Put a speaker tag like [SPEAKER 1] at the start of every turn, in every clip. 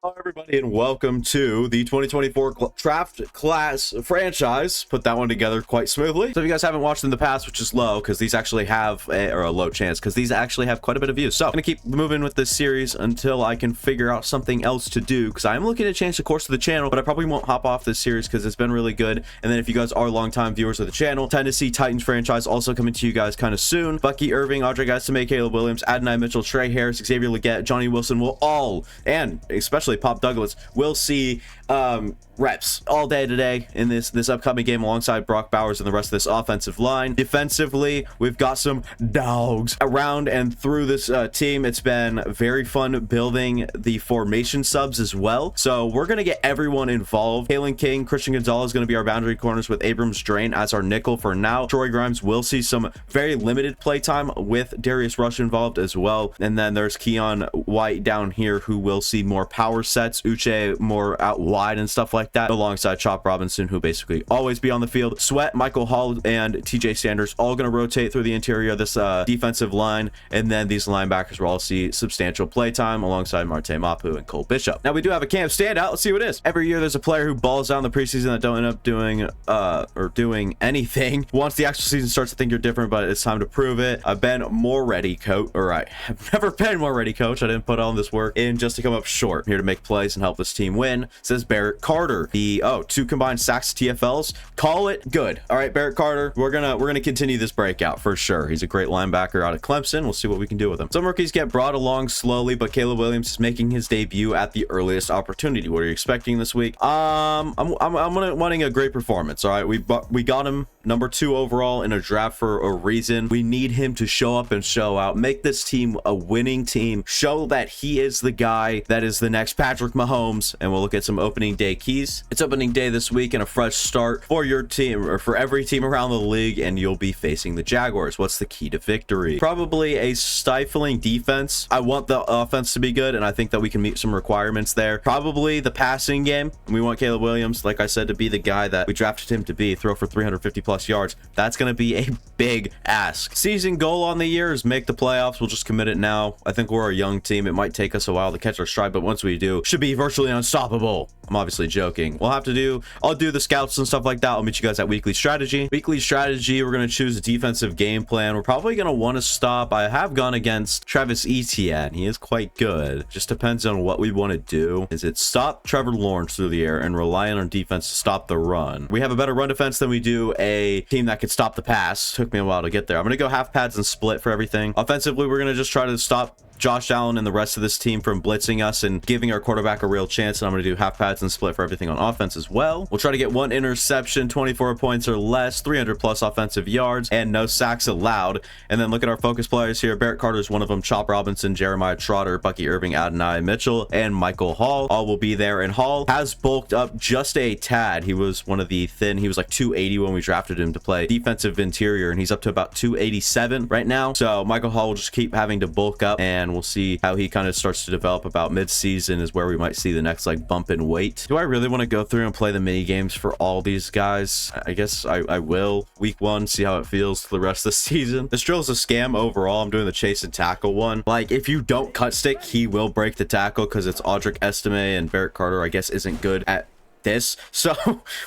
[SPEAKER 1] Hello, everybody, and welcome to the 2024 Draft Class franchise. Put that one together quite smoothly. So if you guys haven't watched in the past, which is low, because these actually have a low chance, because these actually have quite a bit of views. So I'm going to keep moving with this series until I can figure out something else to do, because I'm looking to change the course of the channel, but I probably won't hop off this series because it's been really good. And then if you guys are longtime viewers of the channel, Tennessee Titans franchise also coming to you guys kind of soon. Bucky Irving, Audrey Estime, Caleb Williams, Adonai Mitchell, Trey Harris, Xavier Legette, Johnny Wilson will all, and especially Pop Douglas, will see reps all day today in this upcoming game alongside Brock Bowers and the rest of this offensive line. Defensively, we've got some dogs around and through this team. It's been very fun building the formation subs as well. So we're going to get everyone involved. Kalen King, Christian Gonzalez is going to be our boundary corners with Abrams Drain as our nickel for now. Troy Grimes will see some very limited play time with Darius Rush involved as well. And then there's Keon White down here who will see more power sets. Uche more out wide and stuff like that, alongside Chop Robinson, who basically always be on the field. Sweat, Michael Hall, and TJ Sanders all going to rotate through the interior of this defensive line, and then these linebackers will all see substantial play time alongside Marte Mapu and Cole Bishop. Now we do have a camp standout. Let's see who it is. Every year there's a player who balls out in the preseason that don't end up doing anything. Once the actual season starts, I think you're different, but it's time to prove it. I've been more ready, coach. All right, I've never been more ready, coach. I didn't put all this work in just to come up short. I'm here to make plays and help this team win, says Barrett Carter. The 2 combined sacks TFLs, call it good. All right, Barrett Carter, we're gonna continue this breakout for sure. He's a great linebacker out of Clemson. We'll see what we can do with him. Some rookies get brought along slowly, but Caleb Williams is making his debut at the earliest opportunity. What are you expecting this week? I'm wanting a great performance. All right, we got him number 2 overall in a draft for a reason. We need him to show up and show out, make this team a winning team, show that he is the guy that is the next Patrick Mahomes, and we'll look at some opening day keys. It's opening day this week and a fresh start for your team, or for every team around the league, and you'll be facing the Jaguars. What's the key to victory? Probably a stifling defense. I want the offense to be good, and I think that we can meet some requirements there. Probably the passing game. We want Caleb Williams, like I said, to be the guy that we drafted him to be, throw for 350 plus yards. That's going to be a big ask. Season goal on the year is make the playoffs. We'll just commit it now. I think we're a young team. It might take us a while to catch our stride, but once we do, should be virtually unstoppable. I'm obviously joking. I'll do the scouts and stuff like that. I'll meet you guys at weekly strategy. We're going to choose a defensive game plan. We're probably going to want to stop. I have gone against Travis Etienne. He is quite good. Just depends on what we want to do. Is it stop Trevor Lawrence through the air and rely on our defense to stop the run? We have a better run defense than we do a team that could stop the pass. Took me a while to get there. I'm going to go half pads and split for everything. Offensively, we're going to just try to stop Josh Allen and the rest of this team from blitzing us and giving our quarterback a real chance. And I'm going to do half pads and split for everything on offense as well. We'll try to get 1 interception, 24 points or less, 300 plus offensive yards, and no sacks allowed. And then look at our focus players here. Barrett Carter is one of them. Chop Robinson, Jeremiah Trotter, Bucky Irving, Adonai Mitchell, and Michael Hall. All will be there. And Hall has bulked up just a tad. He was one of the thin. He was like 280 when we drafted him to play defensive interior, and he's up to about 287 right now. So Michael Hall will just keep having to bulk up, and we'll see how he kind of starts to develop. About mid-season is where we might see the next like bump in weight. Do I really want to go through and play the mini games for all these guys? I guess I will. Week 1, see how it feels for the rest of the season. This drill is a scam overall. I'm doing the chase and tackle one. Like, if you don't cut stick, he will break the tackle because it's Audrey Estime, and Barrett Carter, I guess, isn't good at this, so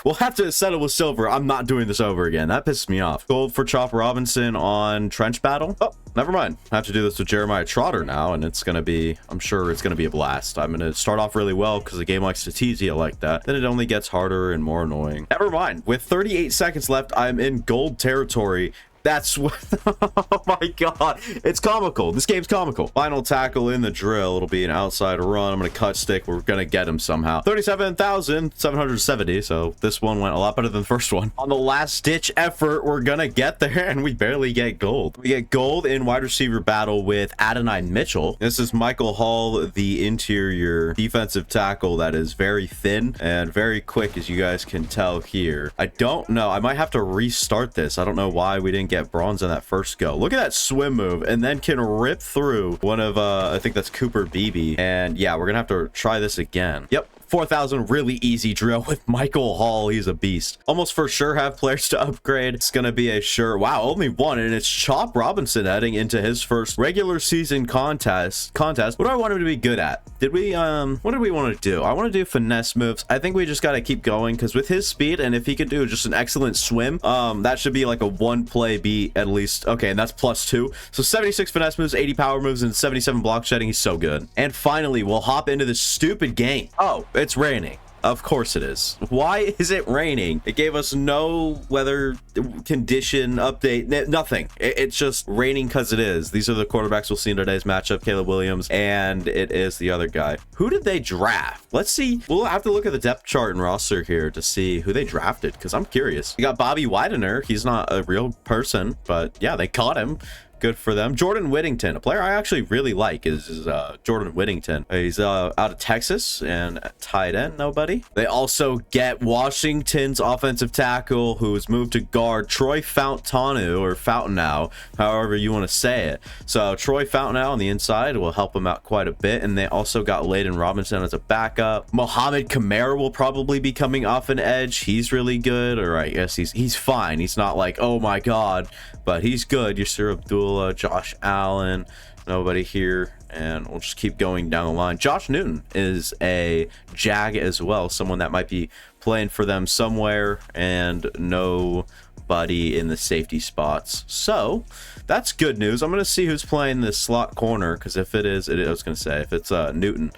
[SPEAKER 1] we'll have to settle with silver. I'm not doing this over again. That pisses me off. Gold for Chop Robinson on trench battle. Oh, never mind. I have to do this with Jeremiah Trotter now, and it's gonna be, I'm sure it's gonna be a blast. I'm gonna start off really well because the game likes to tease you like that. Then it only gets harder and more annoying. Never mind. With 38 seconds left, I'm in gold territory. That's what, oh my god, it's comical. This game's comical. Final tackle in the drill. It'll be an outside run. I'm gonna cut stick. We're gonna get him somehow. 37,770. So this one went a lot better than the first one. On the last ditch effort, we're gonna get there, and we barely get gold. We get gold in wide receiver battle with Adonai Mitchell. This is Michael Hall, the interior defensive tackle that is very thin and very quick, as you guys can tell here. I don't know. I might have to restart this. I don't know why we didn't get bronze on that first go. Look at that swim move, and then can rip through one of I think that's Cooper Beebe. And yeah, we're gonna have to try this again. Yep, 4,000 really easy drill with Michael Hall. He's a beast. Almost for sure have players to upgrade. It's gonna be a sure. Wow, only one, and it's Chop Robinson heading into his first regular season contest. What do I want him to be good at? What did we want to do? I want to do finesse moves. I think we just got to keep going, because with his speed, and if he could do just an excellent swim, that should be like a one play beat at least. Okay, and that's +2. So 76 finesse moves, 80 power moves, and 77 block shedding. He's so good. And finally, we'll hop into this stupid game. Oh, it's raining. Of course it is. Why is it raining? It gave us no weather condition update, nothing. It's just raining because it is. These are the quarterbacks we'll see in today's matchup. Caleb Williams, and it is the other guy. Who did they draft? Let's see. We'll have to look at the depth chart and roster here to see who they drafted, because I'm curious. You got Bobby Widener. He's not a real person, but yeah, they caught him. Good for them. Jordan Whittington, a player I actually really like, is Jordan Whittington. He's out of Texas, and tight end, nobody. They also get Washington's offensive tackle, who has moved to guard, Troy Fountainu, or Fountainow, however you want to say it. So Troy Fountainow on the inside will help him out quite a bit, and they also got Layden Robinson as a backup. Mohamed Kamara will probably be coming off an edge. He's really good, or I guess he's fine. He's not like, oh my god, but he's good. Yasir Abdullah, Josh Allen, nobody here, and we'll just keep going down the line. Josh Newton is a Jag as well, someone that might be playing for them somewhere, and nobody in the safety spots. So that's good news. I'm going to see who's playing this slot corner, because if it is, I was going to say, if it's Newton,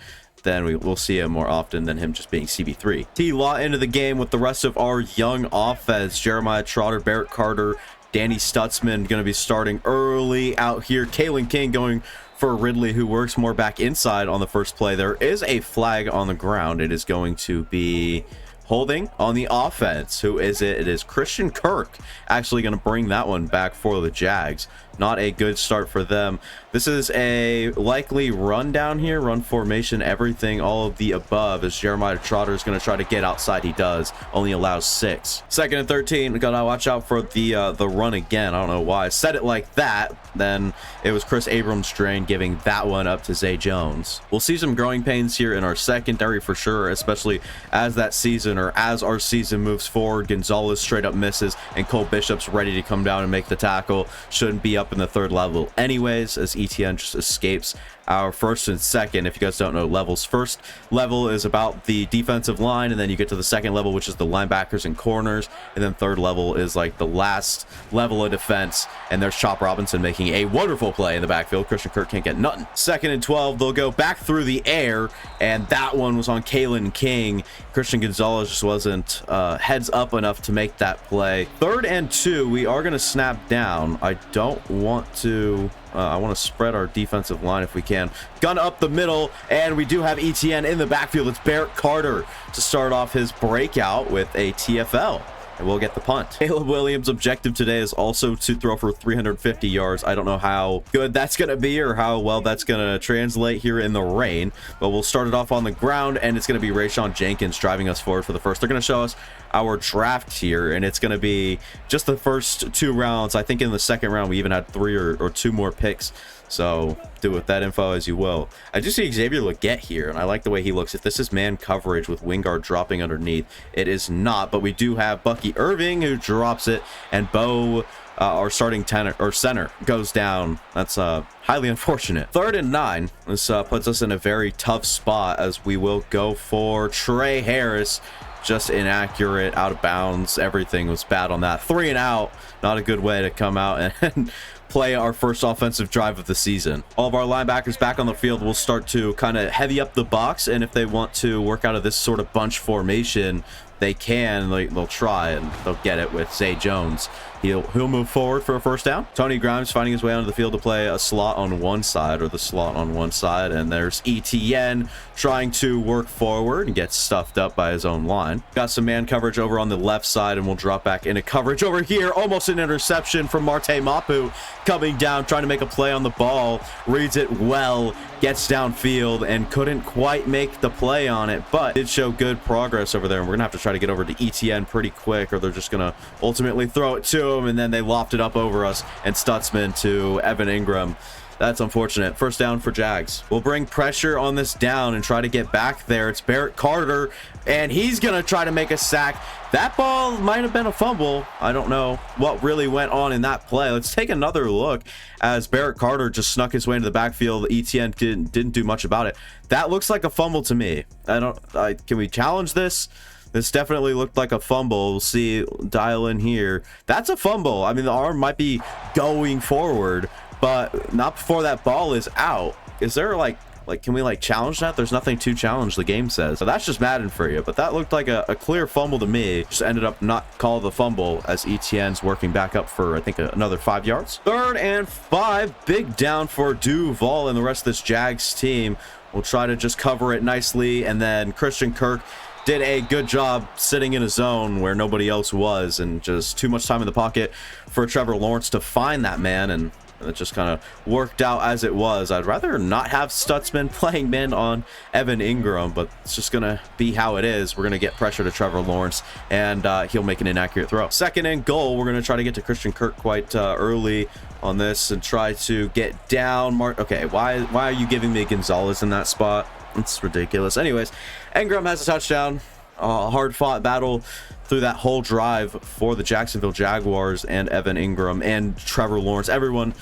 [SPEAKER 1] then we'll see him more often than him just being CB3. T-Law into the game with the rest of our young offense. Jeremiah Trotter, Barrett Carter, Danny Stutzman going to be starting early out here. Kalen King going for Ridley, who works more back inside on the first play. There is a flag on the ground. It is going to be holding on the offense. Who is it? It is Christian Kirk actually going to bring that one back for the Jags. Not a good start for them. This is a likely run down here, run formation, everything, all of the above, as Jeremiah Trotter is going to try to get outside. He does, only allows 6. 2nd and 13, we gotta watch out for the run again. I don't know why I said it like that. Then it was Chris Abrams drain giving that one up to Zay Jones. We'll see some growing pains here in our secondary for sure, especially as that season, or as our season moves forward. Gonzalez straight up misses, and Cole Bishop's ready to come down and make the tackle. Shouldn't be up in the 3rd level anyways, as ETN just escapes our 1st and 2nd. If you guys don't know levels, 1st level is about the defensive line, and then you get to the 2nd level, which is the linebackers and corners, and then 3rd level is like the last level of defense. And there's Chop Robinson making a wonderful play in the backfield. Christian Kirk can't get nothing. 2nd and 12, they'll go back through the air, and that one was on Kalen King. Christian Gonzalez just wasn't heads up enough to make that play. 3rd and 2, we are going to snap down. I don't want to I want to spread our defensive line if we can. Gun up the middle, and we do have ETN in the backfield. It's Barrett Carter to start off his breakout with a TFL. And we'll get the punt. Caleb Williams' objective today is also to throw for 350 yards. I don't know how good that's going to be, or how well that's going to translate here in the rain, but we'll start it off on the ground, and it's going to be Rayshawn Jenkins driving us forward for the first. They're going to show us our draft here, and it's going to be just the first 2 rounds. I think in the 2nd round we even had 3 or 2 more picks. So do with that info as you will. I do see Xavier Legette here, and I like the way he looks. If this is man coverage with Wingard dropping underneath, it is not. But we do have Bucky Irving who drops it, and Bo, our starting center, goes down. That's highly unfortunate. 3rd and 9. This puts us in a very tough spot, as we will go for Trey Harris. Just inaccurate, out of bounds. Everything was bad on that. 3 and out. Not a good way to come out and play our first offensive drive of the season. All of our linebackers back on the field will start to kind of heavy up the box, and if they want to work out of this sort of bunch formation, they can. They'll try, and they'll get it with Zay Jones. He'll move forward for a 1st down. Tony Grimes finding his way onto the field to play a slot on one side, or the slot on one side, and there's ETN trying to work forward and get stuffed up by his own line. Got some man coverage over on the left side, and we'll drop back into coverage over here. Almost an interception from Marte Mapu, coming down, trying to make a play on the ball. Reads it well, gets downfield, and couldn't quite make the play on it, but did show good progress over there. And we're gonna have to try to get over to ETN pretty quick, or they're just gonna ultimately throw it to him, and then they loft it up over us, and Stutzman to Evan Ingram. That's unfortunate. First down for Jags. We'll bring pressure on this down and try to get back there. It's Barrett Carter, and he's going to try to make a sack. That ball might have been a fumble. I don't know what really went on in that play. Let's take another look as Barrett Carter just snuck his way into the backfield. ETN didn't do much about it. That looks like a fumble to me. Can we challenge this? This definitely looked like a fumble. We'll see. Dial in here. That's a fumble. I mean, the arm might be going forward, but not before that ball is out. Is there like can we challenge that? There's nothing to challenge, the game says. So that's just Madden for you. But that looked like a clear fumble to me. Just ended up not called the fumble as ETN's working back up for, I think, another 5 yards. 3rd and 5. Big down for Duval and the rest of this Jags team. We'll try to just cover it nicely. And then Christian Kirk did a good job sitting in a zone where nobody else was, and just too much time in the pocket for Trevor Lawrence to find that man, and it just kind of worked out as it was. I'd rather not have Stutzman playing man on Evan Ingram, but it's just gonna be how it is. We're gonna get pressure to Trevor Lawrence, and he'll make an inaccurate throw. 2nd and goal. We're gonna try to get to Christian Kirk quite early on this and try to get down. Okay, why are you giving me Gonzalez in that spot? It's ridiculous. Anyways, Ingram has a touchdown. A hard-fought battle through that whole drive for the Jacksonville Jaguars and Evan Ingram and Trevor Lawrence. Everyone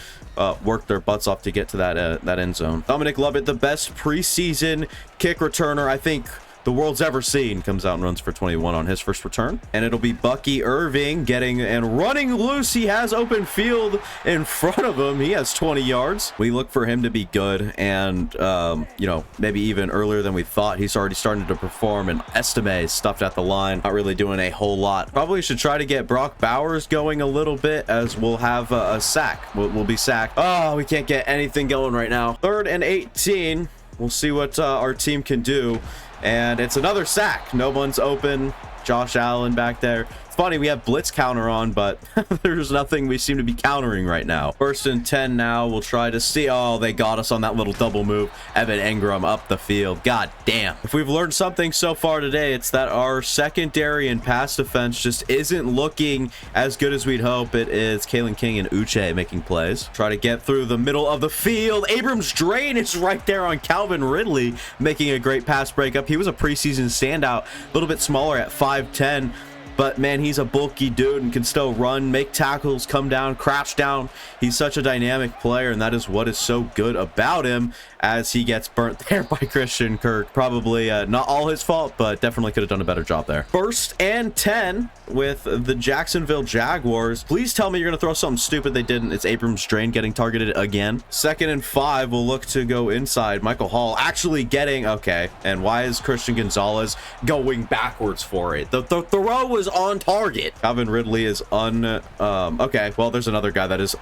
[SPEAKER 1] worked their butts off to get to that end zone. Dominic Lovett, the best preseason kick returner I think the world's ever seen, comes out and runs for 21 on his first return. And it'll be Bucky Irving getting and running loose. He has open field in front of him. He has 20 yards. We look for him to be good, and you know, maybe even earlier than we thought. He's already starting to perform, and Estime stuffed at the line, not really doing a whole lot. Probably should try to get Brock Bowers going a little bit, as we'll have a sack. We'll be sacked. Oh, we can't get anything going right now. 3rd and 18. We'll see what our team can do. And it's another sack. No one's open. Josh Allen back there. It's funny, we have blitz counter on, but there's nothing we seem to be countering right now. 1st and 10 now. We'll try to see. Oh, they got us on that little double move. Evan Ingram up the field. God damn. If we've learned something so far today, it's that our secondary and pass defense just isn't looking as good as we'd hope. It is Kalen King and Uche making plays. Try to get through the middle of the field. Abrams Drain is right there on Calvin Ridley, making a great pass breakup. He was a preseason standout, a little bit smaller at 5'10", but man, he's a bulky dude and can still run, make tackles, come down, crouch down. He's such a dynamic player, and that is what is so good about him, as he gets burnt there by Christian Kirk. Probably not all his fault, but definitely could have done a better job there. 1st and 10 with the Jacksonville Jaguars. Please tell me you're going to throw something stupid. They didn't. It's Abrams Drain getting targeted again. 2nd and 5. We'll look to go inside. Michael Hall actually getting... Okay, and why is Christian Gonzalez going backwards for it? The throw was on target. Calvin Ridley is okay, well, there's another guy that is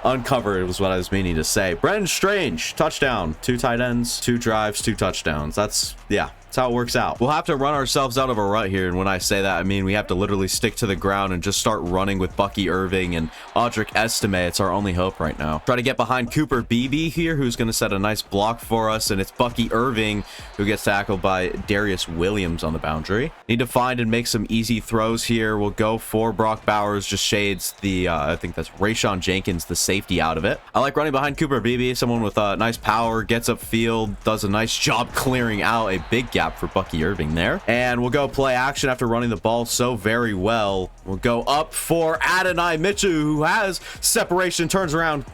[SPEAKER 1] uncovered, was what I was meaning to say. Brendan Strange, touchdown. 2 tight ends, 2 drives, 2 touchdowns. That's how it works out. We'll have to run ourselves out of a rut here, and when I say that, I mean we have to literally stick to the ground and just start running with Bucky Irving and Audric Estime. It's our only hope right now. Try to get behind Cooper Beebe here, who's going to set a nice block for us, and it's Bucky Irving who gets tackled by Darius Williams on the boundary. Need to find and make some easy throws here. We'll go for Brock Bowers, just shades the I think that's Rayshawn Jenkins, the safety, out of it. I like running behind Cooper Beebe, someone with nice power, gets upfield, does a nice job clearing out a big gap for Bucky Irving there. And we'll go play action after running the ball so very well. We'll go up for Adonai Mitchell, who has separation, turns around,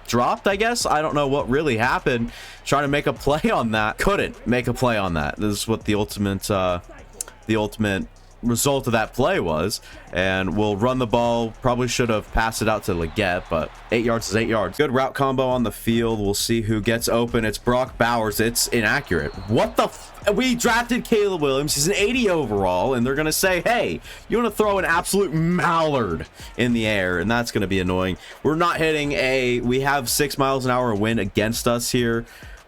[SPEAKER 1] dropped, I guess. I don't know what really happened. Trying to make a play on that. Couldn't make a play on that. This is what the ultimate result of that play was. And we'll run the ball. Probably should have passed it out to Leggett, but 8 yards is 8 yards. Good route combo on the field. We'll see who gets open. It's Brock Bowers. It's inaccurate. What the we drafted Caleb Williams. He's an 80 overall, and they're gonna say, hey, you want to throw an absolute mallard in the air, and that's gonna be annoying. We're not hitting we have 6 miles an hour wind against us here.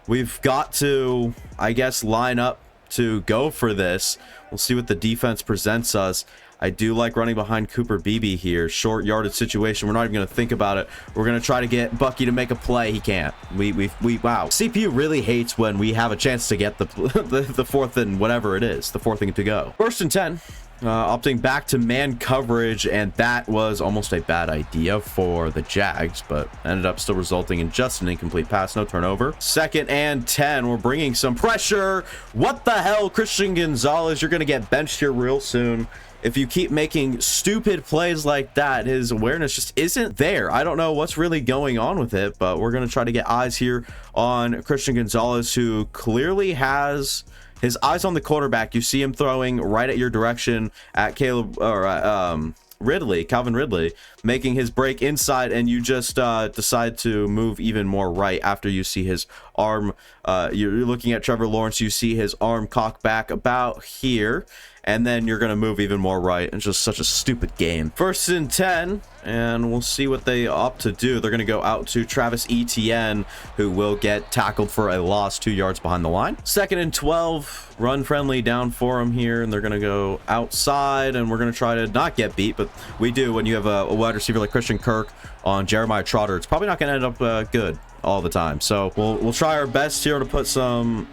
[SPEAKER 1] We've got to, I guess, line up to go for this. We'll see what the defense presents us. I do like running behind Cooper Beebe here. Short yardage situation. We're not even going to think about it. We're going to try to get Bucky to make a play. He can't. Wow. CPU really hates when we have a chance to get the 4th and whatever it is, the 4th thing to go. 1st and 10. opting back to man coverage, and that was almost a bad idea for the Jags, but ended up still resulting in just an incomplete pass, no turnover. 2nd and 10. We're bringing some pressure. What the hell, Christian Gonzalez? You're going to get benched here real soon. If you keep making stupid plays like that, his awareness just isn't there. I don't know what's really going on with it, but we're going to try to get eyes here on Christian Gonzalez, who clearly has his eyes on the quarterback. You see him throwing right at your direction at Calvin Ridley, making his break inside, and you just decide to move even more right after you see his arm. You're looking at Trevor Lawrence, you see his arm cock back about here, and then you're going to move even more right. It's just such a stupid game. 1st and 10, and we'll see what they opt to do. They're going to go out to Travis Etienne, who will get tackled for a loss 2 yards behind the line. 2nd and 12, run friendly down for him here, and they're going to go outside, and we're going to try to not get beat, but we do when you have a wide receiver like Christian Kirk on Jeremiah Trotter. It's probably not going to end up good all the time. So we'll try our best here to put some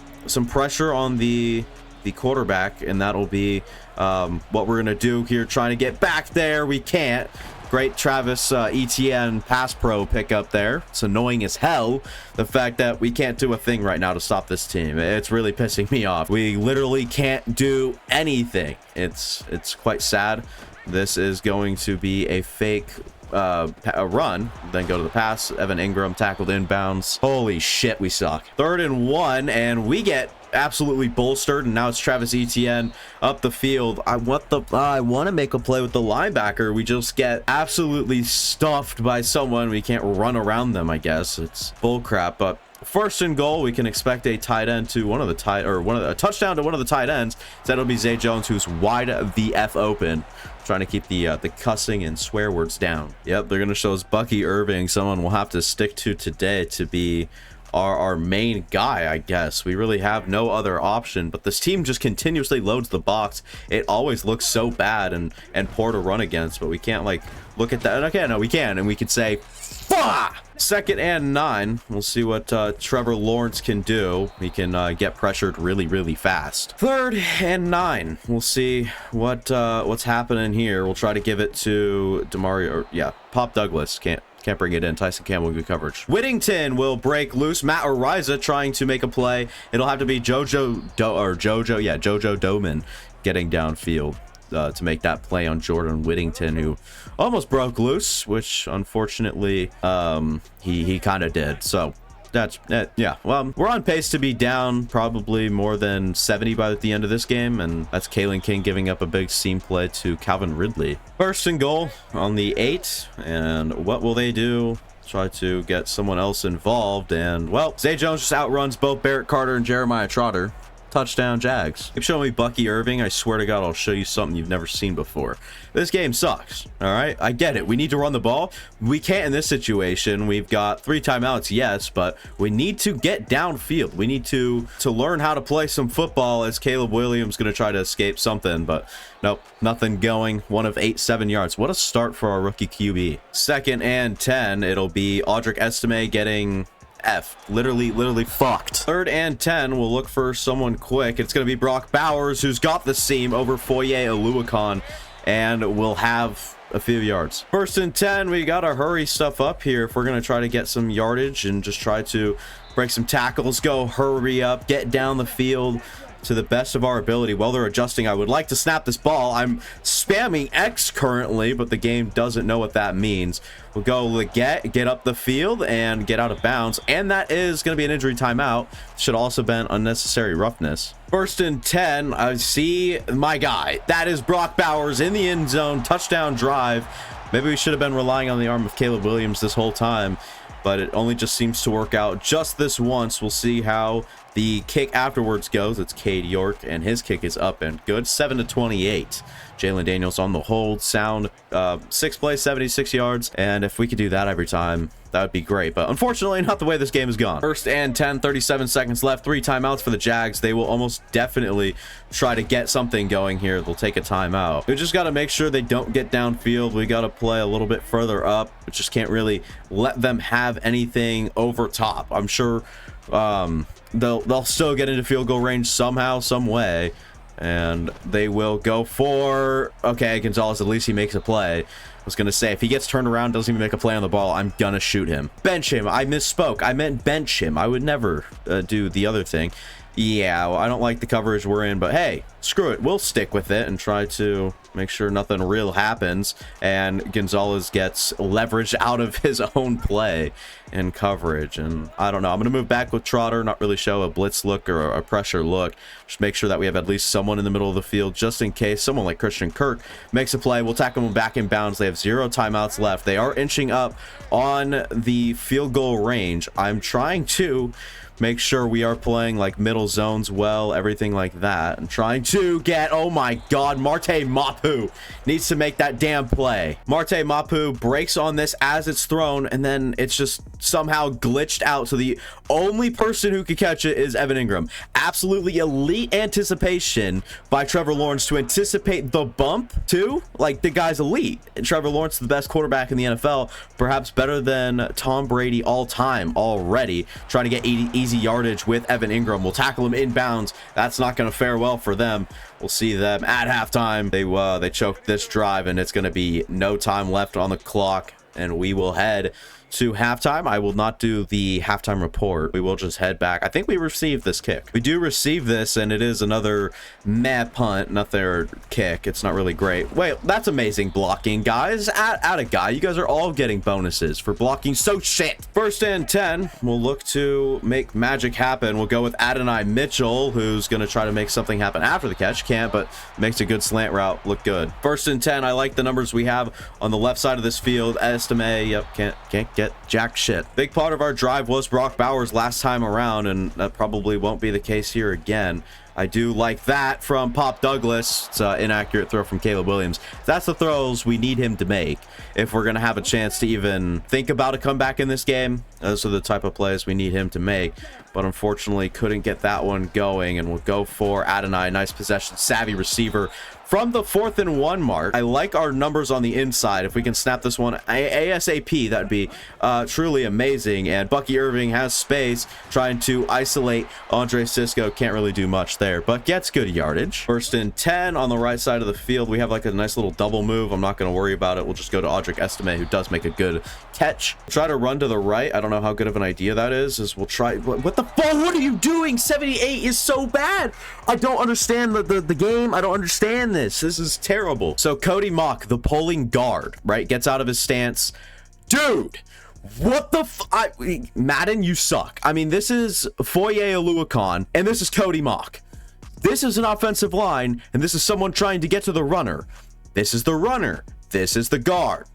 [SPEAKER 1] pressure on the quarterback, and that'll be what we're gonna do here, trying to get back there. We can't. Great Travis Etienne pass pro pickup there. It's annoying as hell, the fact that we can't do a thing right now to stop this team. It's really pissing me off. We literally can't do anything. It's quite sad. This is going to be a fake a run, then go to the pass. Evan Ingram tackled inbounds. Holy shit, we suck. 3rd and 1, and we get absolutely bolstered, and now it's Travis Etienne up the field. I want to make a play with the linebacker. We just get absolutely stuffed by someone. We can't run around them, I guess. It's bull crap. But 1st and goal, we can expect a tight end to a touchdown to one of the tight ends. That'll be Zay Jones, who's wide the F open, trying to keep the cussing and swear words down. Yep, they're gonna show us Bucky Irving, someone we'll have to stick to today to be our main guy, I guess. We really have no other option, but this team just continuously loads the box. It always looks so bad and poor to run against, but we can't like look at that. Okay, no, we can, and we could say Fah! 2nd and 9. We'll see what Trevor Lawrence can do. He can get pressured really fast. 3rd and 9. We'll see what's happening here. We'll try to give it to Pop Douglas. Can't bring it in. Tyson Campbell, good coverage. Whittington will break loose. Matt Ariza trying to make a play. It'll have to be Jojo Doman getting downfield to make that play on Jordan Whittington, who almost broke loose, which unfortunately he kind of did. So that's yeah, well, we're on pace to be down probably more than 70 by the end of this game, and that's Kalen King giving up a big seam play to Calvin Ridley. 1st and goal on the 8, and what will they do? Try to get someone else involved, and well, Zay Jones just outruns both Barrett Carter and Jeremiah Trotter. Touchdown Jags. Keep showing me Bucky Irving. I swear to God, I'll show you something you've never seen before. This game sucks. All right, I get it. We need to run the ball. We can't in this situation. We've got 3 timeouts, yes, but we need to get downfield. We need to learn how to play some football, as Caleb Williams going to try to escape something, but nope, nothing going. 1 of 8, 7 yards. What a start for our rookie QB. 2nd and 10. It'll be Audric Estime getting F. Literally fucked. 3rd and 10. We'll look for someone quick. It's going to be Brock Bowers, who's got the seam over Foye Oluokun, and we'll have a few yards. 1st and 10. We got to hurry stuff up here if we're going to try to get some yardage and just try to break some tackles. Go hurry up, get down the field to the best of our ability. While they're adjusting, I would like to snap this ball. I'm spamming X currently, but the game doesn't know what that means. We'll go get up the field and get out of bounds, and that is going to be an injury timeout. Should also been unnecessary roughness. 1st and 10. I see my guy. That is Brock Bowers in the end zone. Touchdown drive. Maybe we should have been relying on the arm of Caleb Williams this whole time, but it only just seems to work out just this once. We'll see how the kick afterwards goes. It's Cade York, and his kick is up and good. 7-28. Jalen Daniels on the hold. Sound 6 plays, 76 yards. And if we could do that every time, that would be great. But unfortunately, not the way this game has gone. 1st and 10, 37 seconds left. 3 timeouts for the Jags. They will almost definitely try to get something going here. They'll take a timeout. We just got to make sure they don't get downfield. We got to play a little bit further up. We just can't really let them have anything over top. I'm sure they'll still get into field goal range somehow, some way. And they will go for... Okay, Gonzalez, at least he makes a play. I was going to say, if he gets turned around, doesn't even make a play on the ball, I'm going to shoot him. Bench him. I misspoke. I meant bench him. I would never do the other thing. Yeah, well, I don't like the coverage we're in, but hey, screw it. We'll stick with it and try to make sure nothing real happens. And Gonzalez gets leveraged out of his own play in coverage. And I don't know. I'm going to move back with Trotter, not really show a blitz look or a pressure look. Just make sure that we have at least someone in the middle of the field, just in case someone like Christian Kirk makes a play. We'll tackle them back in bounds. They have 0 timeouts left. They are inching up on the field goal range. I'm trying to make sure we are playing like middle zones well, everything like that. I'm trying to get, oh my god, Marte Mapu needs to make that damn play. Marte Mapu breaks on this as it's thrown, and then it's just somehow glitched out. So the only person who could catch it is Evan Ingram. Absolutely elite anticipation by Trevor Lawrence to anticipate the bump too. Like, the guy's elite. And Trevor Lawrence is the best quarterback in the NFL, perhaps better than Tom Brady all time already. Trying to get easy yardage with Evan Ingram. We'll tackle him inbounds. That's not going to fare well for them. We'll see them at halftime. They choked this drive, and it's going to be no time left on the clock, and we will head to halftime. I will not do the halftime report. We will just head back. I think we received this kick. We do receive this, and it is another meh punt, not their kick. It's not really great. Wait, that's amazing blocking, guys. At a guy, you guys are all getting bonuses for blocking so shit. 1st and 10. We'll look to make magic happen. We'll go with Adonai Mitchell, who's going to try to make something happen after the catch. Can't, but makes a good slant route look good. 1st and 10. I like the numbers we have on the left side of this field. Estime, yep, can't get jack shit. Big part of our drive was Brock Bowers last time around, and that probably won't be the case here again. I do like that from Pop Douglas. It's an inaccurate throw from Caleb Williams. That's the throws we need him to make if we're going to have a chance to even think about a comeback in this game. Those are the type of plays we need him to make, but unfortunately couldn't get that one going, and we'll go for Adonai. Nice possession, savvy receiver from the 4th and 1 mark. I like our numbers on the inside. If we can snap this one ASAP, that'd be truly amazing. And Bucky Irving has space, trying to isolate Andre Sisco. Can't really do much there, but gets good yardage. 1st and 10 on the right side of the field. We have like a nice little double move. I'm not going to worry about it. We'll just go to Audric Estime, who does make a good catch. Try to run to the right. I don't know how good of an idea that is. We'll try. What the fuck? What are you doing? 78 is so bad. I don't understand the game. I don't understand this. This is terrible. So Cody Mock, the pulling guard, right, gets out of his stance. Dude, what the Madden, you suck. I mean, this is Foye Oluokun, and this is Cody Mock. This is an offensive line, and this is someone trying to get to the runner. This is the runner. This is the guard.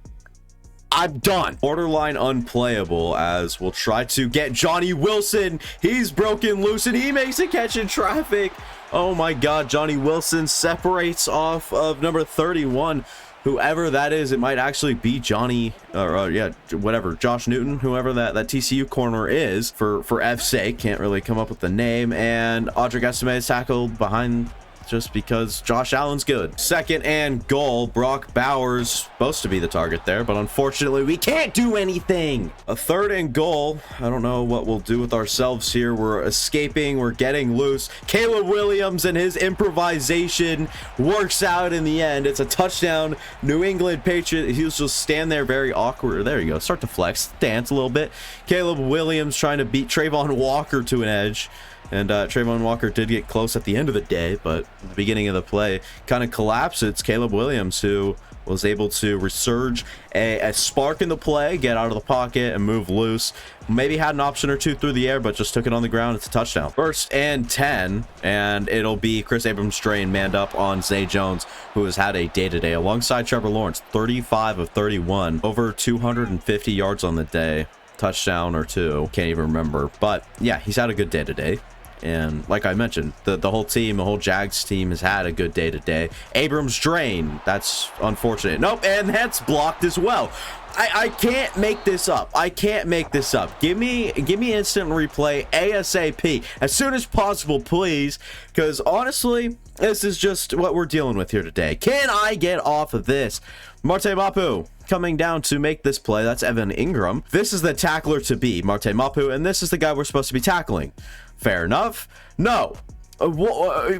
[SPEAKER 1] I'm done. Borderline unplayable, as we'll try to get Johnny Wilson. He's broken loose, and he makes a catch in traffic. Oh my god, Johnny Wilson separates off of number 31. Whoever that is, it might actually be Johnny, or yeah, whatever, Josh Newton, whoever that TCU corner is, for F's sake. Can't really come up with the name. And Audric Estime is tackled behind just because Josh Allen's good. 2nd and goal. Brock Bowers supposed to be the target there, but unfortunately we can't do anything. A 3rd and goal. I don't know what we'll do with ourselves here. We're escaping. We're getting loose. Caleb Williams and his improvisation works out in the end. It's a touchdown. New England Patriots. He'll just stand there very awkward. There you go. Start to flex, dance a little bit. Caleb Williams trying to beat Trayvon Walker to an edge. And Trayvon Walker did get close at the end of the day, but at the beginning of the play kind of collapsed. It's Caleb Williams who was able to resurge a spark in the play, get out of the pocket, and move loose. Maybe had an option or two through the air, but just took it on the ground. It's a touchdown. 1st and 10, and it'll be Chris Abrams-Strain manned up on Zay Jones, who has had a day-to-day alongside Trevor Lawrence. 35 of 31, over 250 yards on the day. Touchdown or two, can't even remember, but yeah, he's had a good day today. And like I mentioned, the whole team, the whole Jags team has had a good day today. Abrams drain. That's unfortunate. Nope, and that's blocked as well. I can't make this up. I can't make this up. Give me instant replay ASAP as soon as possible, please, because honestly, this is just what we're dealing with here today. Can I get off of this? Marte Mapu coming down to make this play. That's Evan Ingram. This is the tackler to be, Marte Mapu, and this is the guy we're supposed to be tackling. Fair enough. No. Why?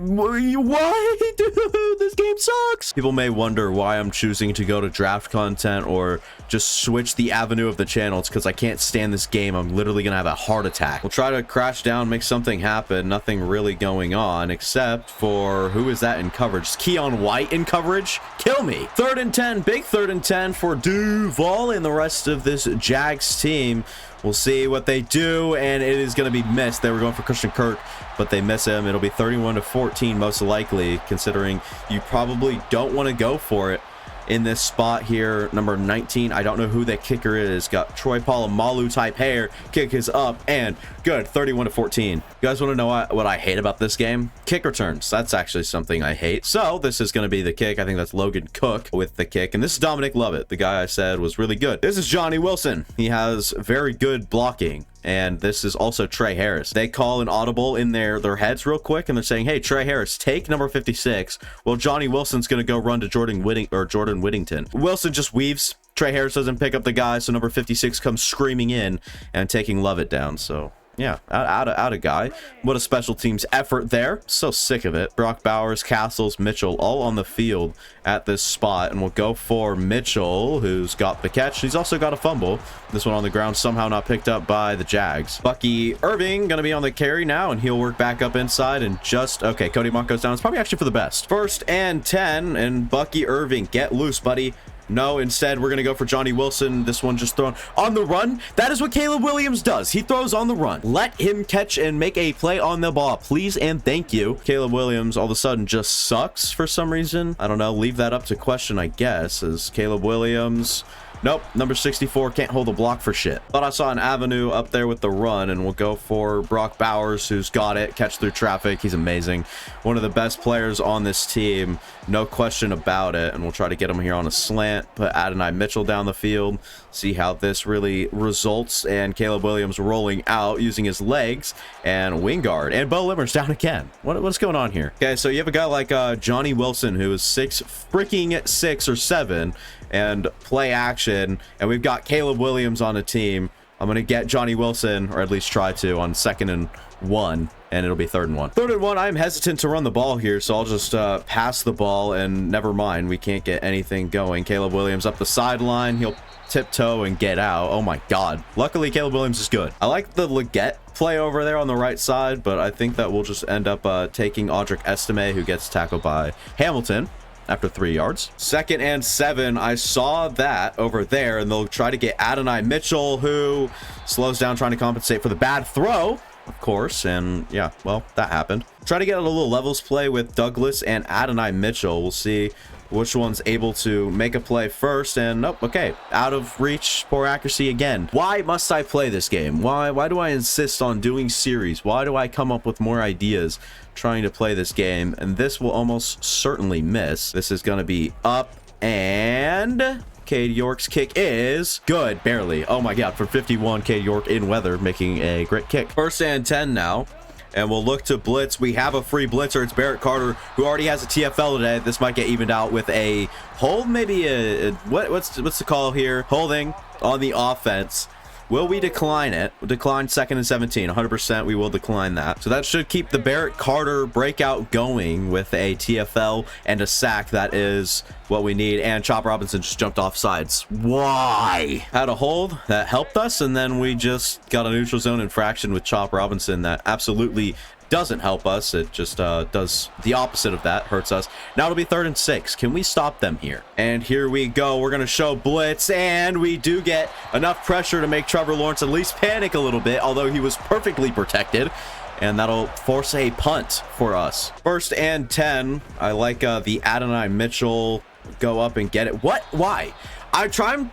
[SPEAKER 1] Dude, this game sucks. People may wonder why I'm choosing to go to draft content or just switch the avenue of the channel. It's because I can't stand this game. I'm literally gonna have a heart attack. We'll try to crash down, make something happen. Nothing really going on except for, who is that in coverage? Is Keon White in coverage? Kill me. 3rd and 10, big 3rd and 10 for Duval and the rest of this Jags team. We'll see what they do, and it is going to be missed. They were going for Christian Kirk, but they miss him. It'll be 31-14 most likely, considering you probably don't want to go for it in this spot here. Number 19, I don't know who that kicker is. Got Troy Polamalu type hair. Kick is up and good. 31-14. You guys want to know what I hate about this game? Kick returns. That's actually something I hate. So this is going to be the kick. I think that's Logan Cook with the kick, and this is Dominic Lovett, the guy I said was really good. This is Johnny Wilson. He has very good blocking. And this is also Trey Harris. They call an audible in their heads real quick, and they're saying, hey, Trey Harris, take number 56. Well, Johnny Wilson's going to go run to Jordan Whittington. Wilson just weaves. Trey Harris doesn't pick up the guy, so number 56 comes screaming in and taking Lovett down. So yeah, out of guy. What a special teams effort there. So sick of it. Brock Bowers, Castles, Mitchell all on the field at this spot, and we'll go for Mitchell, who's got the catch. He's also got a fumble. This one on the ground, somehow not picked up by the Jags. Bucky Irving gonna be on the carry now, and he'll work back up inside and just, okay, Cody Monk goes down. It's probably actually for the best. 1st and 10, and Bucky Irving, get loose, buddy. No, instead, we're going to go for Johnny Wilson. This one just thrown on the run. That is what Caleb Williams does. He throws on the run. Let him catch and make a play on the ball, please and thank you. Caleb Williams all of a sudden just sucks for some reason. I don't know. Leave that up to question, I guess, as Caleb Williams... Nope, number 64 can't hold a block for shit. Thought I saw an avenue up there with the run, and we'll go for Brock Bowers, who's got it. Catch through traffic. He's amazing. One of the best players on this team. No question about it. And we'll try to get him here on a slant. Put Adonai Mitchell down the field. See how this really results. And Caleb Williams rolling out using his legs. And wing guard. And Bo Limmer's down again. What's going on here? Okay, so you have a guy like Johnny Wilson, who is 6 or 7. And play action, and we've got Caleb Williams on a team. I'm gonna get Johnny Wilson, or at least try to, on 2nd and 1, and it'll be 3rd and 1. 3rd and 1, I'm hesitant to run the ball here, so I'll just pass the ball, and never mind, we can't get anything going. Caleb Williams up the sideline. He'll tiptoe and get out. Oh my god. Luckily, Caleb Williams is good. I like the Leggett play over there on the right side, but I think that we'll just end up taking Audric Estime, who gets tackled by Hamilton after 3 yards. 2nd and 7, I saw that over there, and they'll try to get Adonai Mitchell, who slows down trying to compensate for the bad throw, of course, and yeah, well, that happened. Try to get a little levels play with Douglas and Adonai Mitchell. We'll see which one's able to make a play first, and nope, okay, out of reach, poor accuracy again. Why must I play this game? Why do I insist on doing series? Why do I come up with more ideas trying to play this game? And this will almost certainly miss. This is going to be up, and Cade York's kick is good, barely. Oh my god, for 51, Cade York in weather making a great kick. 1st and 10 now. And we'll look to blitz. We have a free blitzer. It's Barrett Carter, who already has a TFL today. This might get evened out with a hold, maybe what's the call here? Holding on the offense. Will we decline it? We'll decline 2nd and 17. 100% we will decline that. So that should keep the Barrett Carter breakout going with a TFL and a sack. That is what we need. And Chop Robinson just jumped off sides. Why? Had a hold that helped us, and then we just got a neutral zone infraction with Chop Robinson that absolutely doesn't help us. It just does the opposite of that, hurts us. Now it'll be 3rd and 6. Can we stop them here? And here we go. We're gonna show blitz, and we do get enough pressure to make Trevor Lawrence at least panic a little bit, although he was perfectly protected, and that'll force a punt for us. 1st and 10. I like the Adonai Mitchell go up and get it. What? Why? I'm trying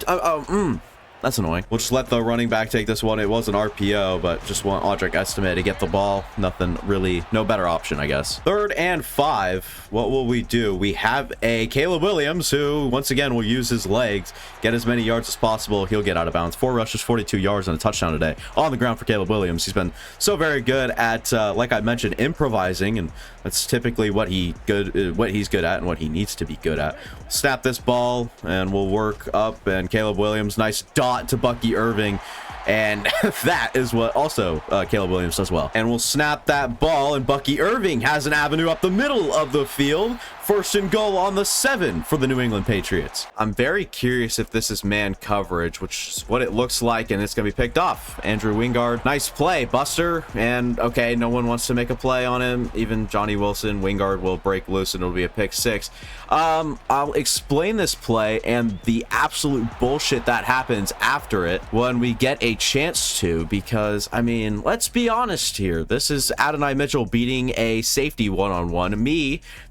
[SPEAKER 1] that's annoying. We'll just let the running back take this one. It was an RPO, but just want Audric Estime to get the ball. Nothing really, no better option, I guess. 3rd and 5. What will we do? We have a Caleb Williams, who once again will use his legs, get as many yards as possible. He'll get out of bounds. 4 rushes, 42 yards, and a touchdown today on the ground for Caleb Williams. He's been so very good at, like I mentioned, improvising, and that's typically what he's good at and what he needs to be good at. Snap this ball, and we'll work up, and Caleb Williams, nice dot to Bucky Irving. And that is what also Caleb Williams does well. And we'll snap that ball, and Bucky Irving has an avenue up the middle of the field. First and goal on the 7 for the New England Patriots. I'm very curious if this is man coverage, which is what it looks like, and it's going to be picked off. Andrew Wingard, nice play, Buster. And okay, no one wants to make a play on him. Even Johnny Wilson. Wingard will break loose, and it'll be a pick 6. I'll explain this play and the absolute bullshit that happens after it when we get a chance to, because, I mean, let's be honest here. This is Adonai Mitchell beating a safety one-on-one.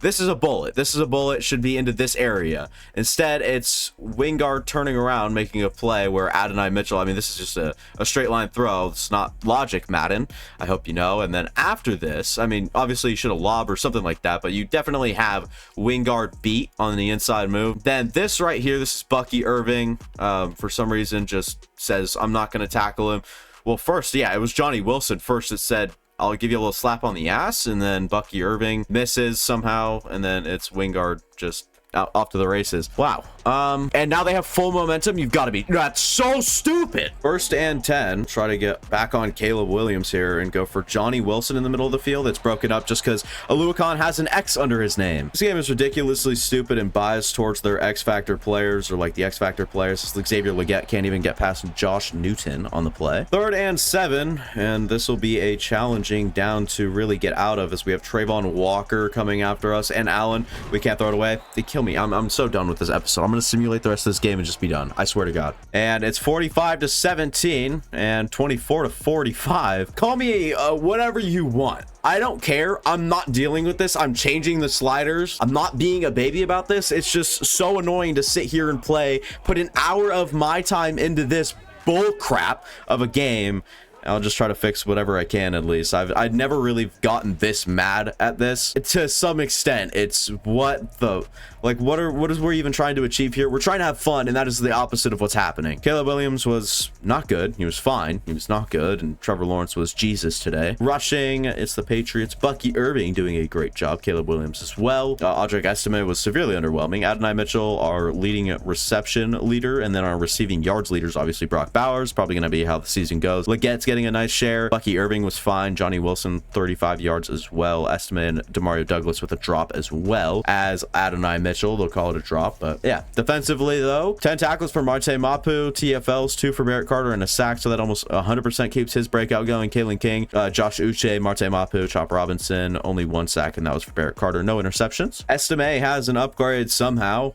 [SPEAKER 1] This is a bullet. This is a bullet, should be into this area. Instead, it's Wingard turning around, making a play where Adonai Mitchell, I mean, this is just a straight line throw. It's not logic, Madden. I hope you know. And then after this, I mean, obviously you should have lobbed or something like that, but you definitely have Wingard beat on the inside move. Then this right here, this is Bucky Irving. For some reason, just says, I'm not going to tackle him. Well, first, yeah, it was Johnny Wilson first that said, I'll give you a little slap on the ass, and then Bucky Irving misses somehow, and then it's Wingard just off to the races. Wow. And now they have full momentum. You've got to be, that's so stupid. First and 10. Try to get back on Caleb Williams here and go for Johnny Wilson in the middle of the field. It's broken up just because Aluakon has an X under his name. This game is ridiculously stupid and biased towards their X Factor players, or like the X Factor players. It's like Xavier Legette can't even get past Josh Newton on the play. 3rd and 7, and this will be a challenging down to really get out of, as we have Trayvon Walker coming after us, and Allen. We can't throw it away. They kill me. I'm so done with this episode. I'm going to simulate the rest of this game and just be done. I swear to God. And it's 45-17 and 24-45. Call me whatever you want. I don't care. I'm not dealing with this. I'm changing the sliders. I'm not being a baby about this. It's just so annoying to sit here and play, put an hour of my time into this bull crap of a game. I'll just try to fix whatever I can, at least. I've never really gotten this mad at this. To some extent, it's what the, like, what is we're even trying to achieve here? We're trying to have fun, and that is the opposite of what's happening. Caleb Williams was not good. He was fine. He was not good. And Trevor Lawrence was Jesus today. Rushing, it's the Patriots. Bucky Irving doing a great job. Caleb Williams as well. Audric Estime was severely underwhelming. Adonai Mitchell, our leading reception leader, and then our receiving yards leaders, obviously Brock Bowers. Probably going to be how the season goes. Legette's getting a nice share. Bucky Irving was fine. Johnny Wilson, 35 yards as well. Estime and Demario Douglas with a drop as well as Adonai Mitchell. They'll call it a drop, but yeah. Defensively, though, 10 tackles for Marte Mapu, TFLs, 2 for Barrett Carter, and a sack, so that almost 100% keeps his breakout going. Kalen King, Josh Uche, Marte Mapu, Chop Robinson, only 1 sack, and that was for Barrett Carter. No interceptions. Estime has an upgrade somehow.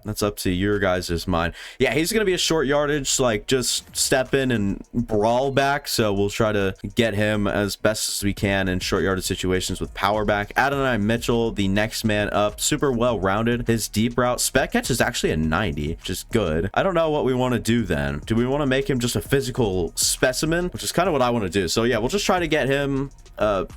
[SPEAKER 1] That's up to your guys' mind. Yeah, he's going to be a short yardage, like just step in and brawl back. So we'll try to get him as best as we can in short yardage situations with power back. Adonai Mitchell, the next man up, super well rounded. His deep route spec catch is actually a 90, which is good. I don't know what we want to do then. Do we want to make him just a physical specimen, which is kind of what I want to do. So yeah, we'll just try to get him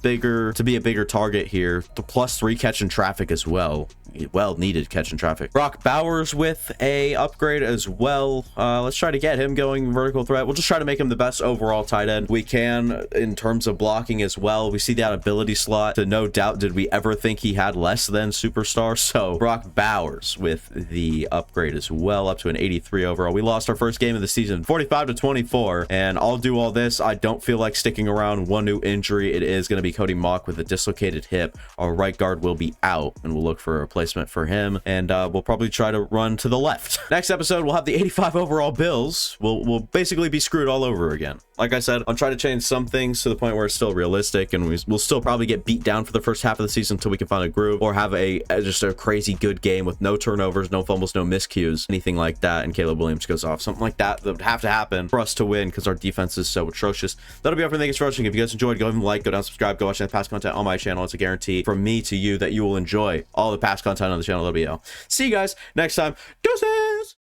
[SPEAKER 1] bigger, to be a bigger target here. The +3 catch in traffic as well. Well needed catch in traffic. Brock Bowers with a upgrade as well. Let's try to get him going vertical threat. We'll just try to make him the best overall tight end we can in terms of blocking as well. We see that ability slot. To no doubt, did we ever think he had less than superstar? So Brock Bowers with the upgrade as well, up to an 83 overall. We lost our first game of the season, 45-24, and I'll do all this. I don't feel like sticking around. One new injury. It is going to be Cody Mock with a dislocated hip. Our right guard will be out, and we'll look for a replacement for him, and we'll probably try to run to the left. Next episode, we'll have the 85 overall Bills. We'll basically be screwed all over again. Like I said, I'm trying to change some things to the point where it's still realistic, and we'll still probably get beat down for the first half of the season until we can find a groove, or have just a crazy good game with no turnovers, no fumbles, no miscues, anything like that, and Caleb Williams goes off. Something like that would have to happen for us to win, because our defense is so atrocious. That'll be all for me. Thanks for watching. If you guys enjoyed, go ahead and like, go down, subscribe, go watch that past content on my channel. It's a guarantee from me to you that you will enjoy all the past content on the channel. That'll be all. See you guys next time. Deuces!